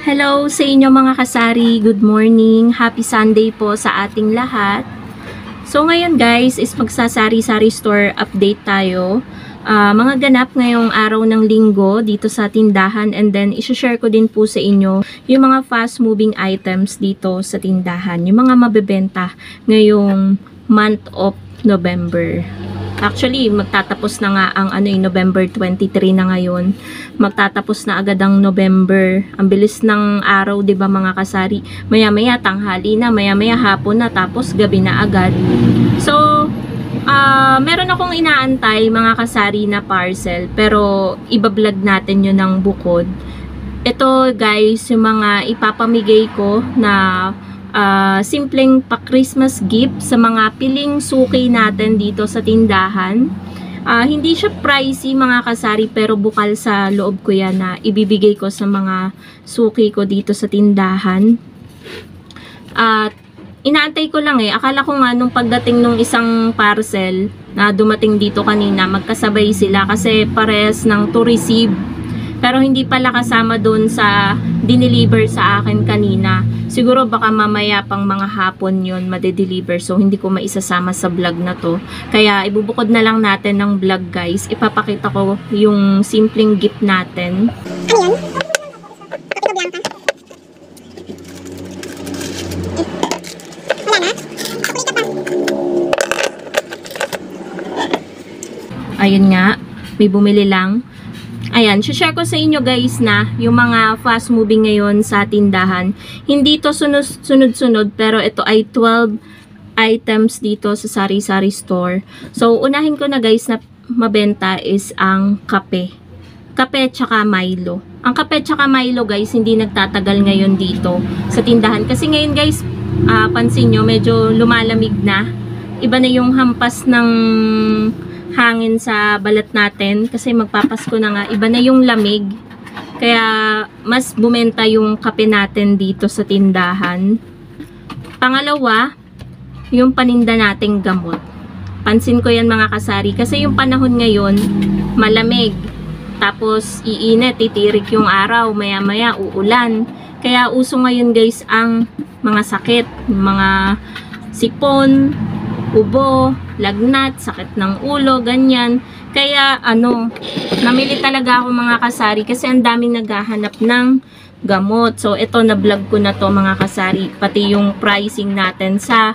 Hello sa inyo mga kasari, good morning, happy Sunday po sa ating lahat. So ngayon guys is magsasari-sari store update tayo. Mga ganap ngayong araw ng linggo dito sa tindahan, and then isi-share ko din po sa inyo yung mga fast moving items dito sa tindahan, yung mga mabebenta ngayong month of November. Actually, magtatapos na nga ang November 23 na ngayon. Magtatapos na agad ang November. Ang bilis ng araw, 'di ba mga kasari? Maya-maya tanghali na, maya-maya hapon na, tapos gabi na agad. So, meron akong inaantay mga kasari na parcel, pero iba-vlog natin 'yun ng bukod. Ito guys, yung mga ipapamigay ko na simpleng pa-Christmas gift sa mga piling suki natin dito sa tindahan. Hindi siya pricey mga kasari, pero bukal sa loob ko yan na ibibigay ko sa mga suki ko dito sa tindahan. At inaantay ko lang akala ko nga nung pagdating nung isang parcel na dumating dito kanina, magkasabay sila kasi parehas ng to receive. Pero hindi pala kasama doon sa dineliver sa akin kanina. Siguro baka mamaya pang mga hapon yun madedeliver. So hindi ko maisasama sa vlog na to. Kaya ibubukod na lang natin ng vlog guys. Ipapakita ko yung simpleng gift natin. Ano yan? Kapito Bianca. Wala na? Pakulita pa. Ayun nga. May bumili lang. Ayan, share ko sa inyo guys na yung mga fast moving ngayon sa tindahan. Hindi to sunod-sunod, pero ito ay 12 items dito sa sari-sari store. So, unahin ko na guys na mabenta is ang kape. Kape tsaka Milo. Ang kape tsaka Milo guys, hindi nagtatagal ngayon dito sa tindahan. Kasi ngayon guys, pansin nyo, medyo lumalamig na. Iba na yung hampas ng hangin sa balat natin kasi magpapasko na nga, iba na yung lamig, kaya mas bumenta yung kape natin dito sa tindahan. Pangalawa, yung paninda nating gamot. Pansin ko yan mga kasari kasi yung panahon ngayon malamig, tapos iinit, titirik yung araw, maya maya uulan, kaya uso ngayon guys ang mga sakit, mga sipon, ubo, lagnat, sakit ng ulo, ganyan. Kaya namili talaga ako mga kasari kasi ang daming naghahanap ng gamot. So ito, na vlog ko na to mga kasari, pati yung pricing natin sa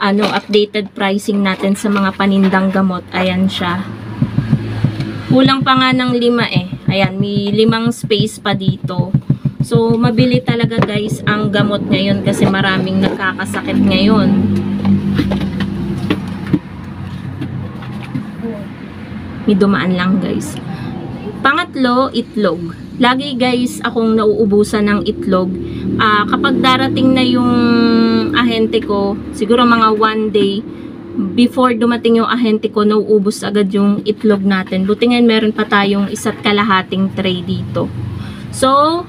updated pricing natin sa mga panindang gamot. Ayan siya. Kulang pa nga ng 5 Ayan, may 5 space pa dito. So mabili talaga guys ang gamot ngayon kasi maraming nagkakasakit ngayon. May dumaan lang guys. Pangatlo, itlog. Lagi guys akong nauubusan ng itlog. Kapag darating na yung ahente ko, siguro mga 1 day before dumating yung ahente ko, nauubos agad yung itlog natin. Buti ngayon meron pa tayong 1.5 tray dito. So,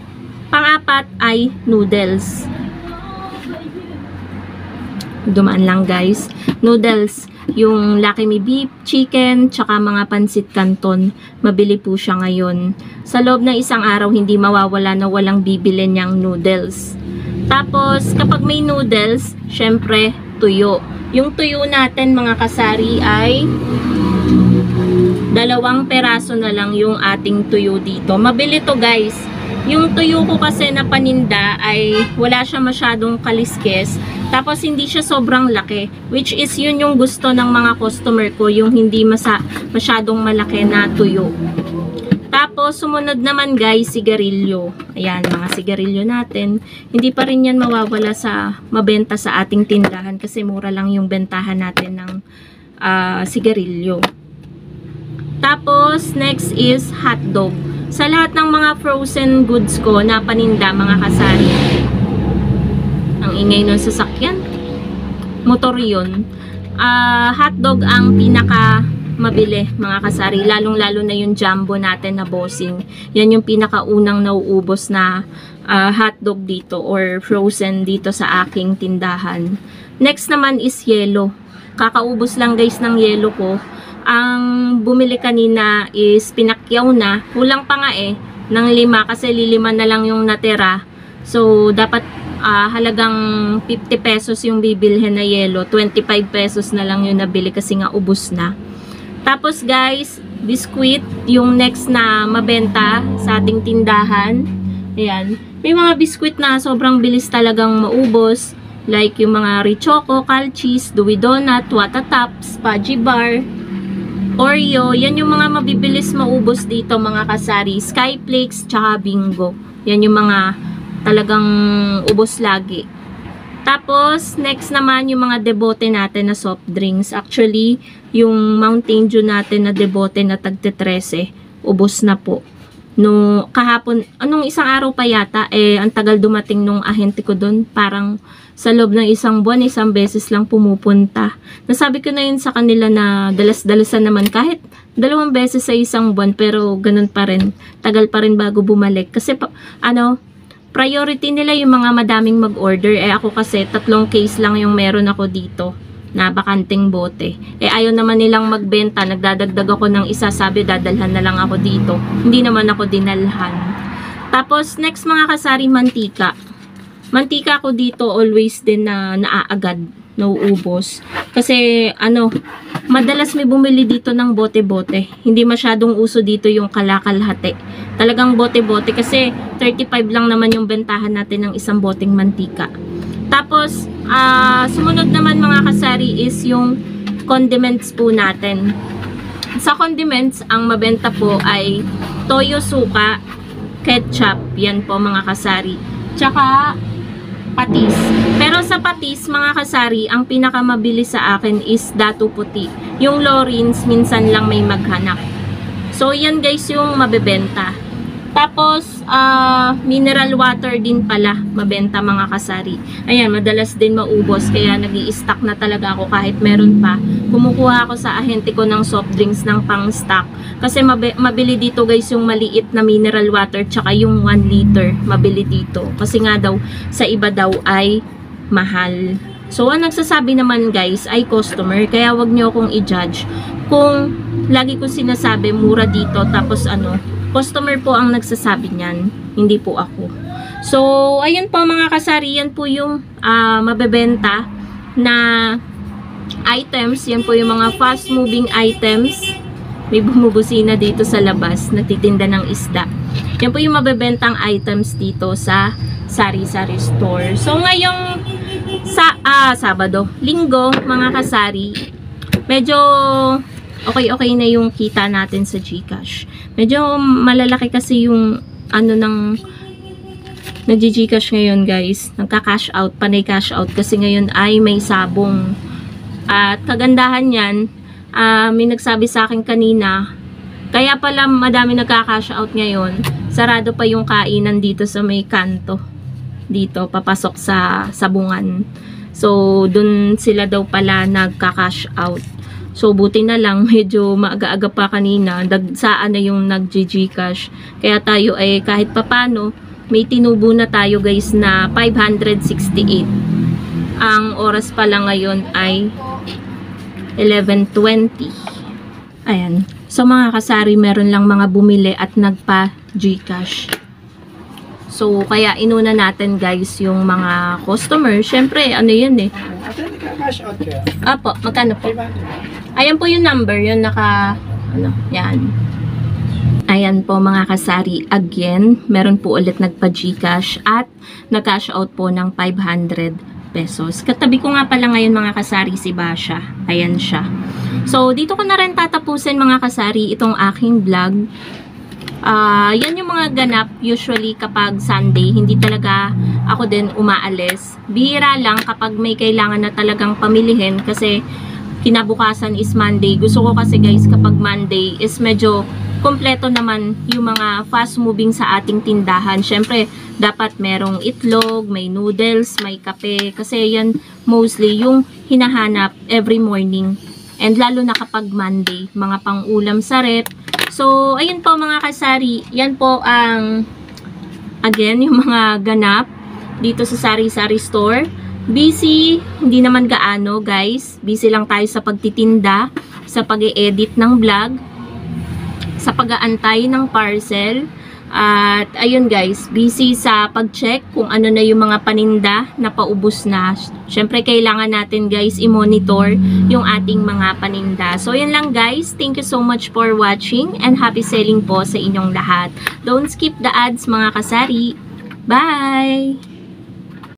pang-apat ay noodles. Dumaan lang guys. Noodles. Yung Lucky Me beef, chicken, tsaka mga pansit canton, mabili po siya ngayon. Sa loob ng isang araw, hindi mawawala na walang bibili niyang noodles. Tapos, kapag may noodles, syempre, tuyo. Yung tuyo natin, mga kasari, ay 2 peraso na lang yung ating tuyo dito. Mabili to guys. Yung tuyo ko kasi na paninda ay wala siya masyadong kaliskes. Tapos hindi siya sobrang laki, which is yun yung gusto ng mga customer ko, yung hindi masyadong malaki na tuyo. Tapos sumunod naman guys, sigarilyo. Ayan, mga sigarilyo natin. Hindi pa rin yan mawawala sa mabenta sa ating tindahan kasi mura lang yung bentahan natin ng sigarilyo. Tapos next is hotdog. Sa lahat ng mga frozen goods ko na paninda mga kasari, ang ingay ng sasakyan, motor yun. Hotdog ang pinaka mabili mga kasari, lalong lalo na yung jumbo natin na bossing. Yan yung pinaka unang nauubos na hotdog dito or frozen dito sa aking tindahan. Next naman is yelo. Kakaubos lang guys ng yelo ko. Ang bumili kanina is pinakyaw na. Kulang pa nga ng 5 kasi lilima na lang yung natira. So, dapat halagang 50 pesos yung bibilhin na yelo. 25 pesos na lang yung nabili kasi nga ubos na. Tapos guys, biscuit, yung next na mabenta sa ating tindahan. Ayan. May mga biscuit na sobrang bilis talagang maubos. Like yung mga Richoco, Calchis, Dewey Donut, Watataps, Pudgy Bar, Oreo. Yan yung mga mabibilis maubos dito mga kasari. Skyflakes, tsaka Bingo. Yan yung mga talagang ubos lagi. Tapos, next naman yung mga debote natin na soft drinks. Actually, yung Mountain Dew natin na debote na tagte 13, ubos na po. No, kahapon, anong isang araw pa yata, ang tagal dumating nung ahente ko doon. Parang sa loob ng isang buwan, isang beses lang pumupunta. Nasabi ko na yun sa kanila na dalas-dalasan naman kahit 2 beses sa isang buwan, pero ganun pa rin. Tagal pa rin bago bumalik. Kasi, priority nila yung mga madaming mag-order. Ako kasi 3 case lang yung meron ako dito na bakanting bote. Ayaw naman nilang magbenta. Nagdadagdag ako ng isa. Sabi, dadalhan na lang ako dito. Hindi naman ako dinalhan. Tapos, next mga kasari, mantika. Mantika ko dito always din na naaagad. Nauubos. Kasi, madalas may bumili dito ng bote-bote. Hindi masyadong uso dito yung kalakalhati. Talagang bote-bote kasi 35 lang naman yung bentahan natin ng isang boteng mantika. Tapos, sumunod naman mga kasari is yung condiments po natin. Sa condiments, ang mabenta po ay toyo suka, ketchup, yan po mga kasari. Tsaka, patis. Pero sa patis, mga kasari, ang pinakamabili sa akin is Datu Puti. Yung Lorins, minsan lang may maghanap. So, yan guys yung mabebenta. Tapos, mineral water din pala, mabenta mga kasari. Ayan, madalas din maubos, kaya nag-i-stock na talaga ako kahit meron pa. Kumukuha ako sa ahente ko ng soft drinks ng pang-stock. Kasi mabili dito guys yung maliit na mineral water, tsaka yung 1 liter, mabili dito. Kasi nga daw, sa iba daw ay mahal. So, ang nagsasabi naman guys ay customer, kaya wag nyo akong i-judge. Kung lagi ko sinasabi, mura dito, tapos customer po ang nagsasabi niyan, hindi po ako. So, ayun po mga kasari, yan po yung mabebenta na items. Yan po yung mga fast moving items. May bumubusina dito sa labas, nagtitinda ng isda. Yan po yung mabebentang items dito sa Sari-Sari Store. So, ngayong Sabado, Linggo, mga kasari, medyo okay na yung kita natin sa GCash. Medyo malalaki kasi yung ng nag-GCash ngayon guys. Nagka-cash out, panay cash out kasi ngayon ay may sabong. At kagandahan yan, may nagsabi sa akin kanina, kaya pala madami nagka-cash out ngayon, sarado pa yung kainan dito sa may kanto. Dito, papasok sa sabungan. So, dun sila daw pala nagka-cash out. So, buti na lang, medyo maaga-aga pa kanina, saan na yung nag-GCash. Kaya tayo ay kahit papano, may tinubo na tayo guys na 568. Ang oras pa lang ngayon ay 11:20. Ayan. So, mga kasari, meron lang mga bumili at nagpa-GCash. So, kaya inuna natin guys yung mga customer. Siyempre, yun eh. Cash out kaya? Apo, magkano po? Ayan po yung number, yung yan. Ayan po mga kasari, again, meron po ulit nagpa-GCash at nag-cash out po ng 500 pesos. Katabi ko nga pala ngayon mga kasari si Basha. Ayan siya. So, dito ko na rin tatapusin mga kasari itong aking vlog. Yan yung mga ganap usually kapag Sunday. Hindi talaga ako din umaalis. Bihira lang kapag may kailangan na talagang pamilihin kasi kinabukasan is Monday. Gusto ko kasi guys kapag Monday is medyo kompleto naman yung mga fast moving sa ating tindahan. Syempre, dapat merong itlog, may noodles, may kape. Kasi yan mostly yung hinahanap every morning. And lalo na kapag Monday, mga pang-ulam sa rep. So, ayun po mga kasari. Yan po ang, again, yung mga ganap dito sa Sari-Sari Store. Busy, hindi naman gaano guys. Busy lang tayo sa pagtitinda, sa pag-e-edit ng vlog, sa pag-aantay ng parcel. At ayun guys, busy sa pag-check kung ano na yung mga paninda na paubos na. Syempre kailangan natin guys i-monitor yung ating mga paninda. So yun lang guys, thank you so much for watching and happy selling po sa inyong lahat. Don't skip the ads mga kasari. Bye!